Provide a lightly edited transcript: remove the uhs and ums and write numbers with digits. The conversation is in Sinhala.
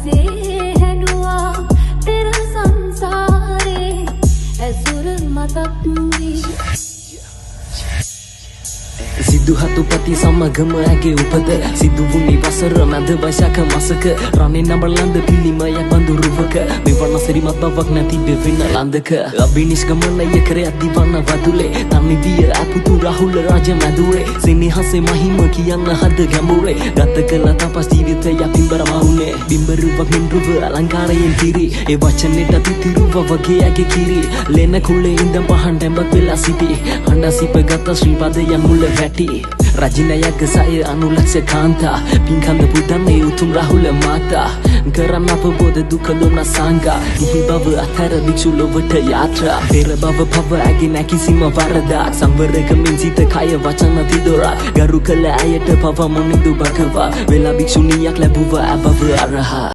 අහසේ හැඬුවා පෙර සංසාරේ ඇසුර මතක් වී සිදුහතුපති සමගම ඇගේ උපත සිදුවුණේ වසර මැද වශක මසක රණේ නඹලන්ද පිළිමයක් බඳුරුවක මෙවන සිරිමත් බවක් නැති බෙවෙන ලන්දක අභිනිෂ්ගමනය කරයක් දිවන්න වදුලේ තනිදිය අපුතු රාහුල රාජ මැදුරේ සෙනෙහසේ මහිම කියන්න හද ගැඹුරේ ගත කළ තපස් ජීවිතය පින්බර මවුනේ බිම්බරුවක් මින්රුව අලංකාරයෙන් කිරි ඒ වචනෙට තිතිරුව වගේ ඇගේ කිරි ලෙන කුලේ ඉඳන් පහන් ඩැඹක් වෙලා සිටි හඬ සිප ගත ශ්‍රී පදය මුල වැටි රජිනයක් සය අනුලක්ෂ කාන්තා පින්කන්ද පුදන්නේ උතුම් රාහුල මාතා කරන්න අපබෝධ දුක දුම්න සංගා ගිහි බව අතර භික්ෂු ලොවට යාත්‍රා පෙර බව පව ඇගේ නැකිසිම වරදක් සංවරකමින් සිත කය වචන තිදොරක් ගරු කළ ඇයට පව මොනිදු බකවා වෙලා භික්ෂුණියක් ලැබුව අබව අරහා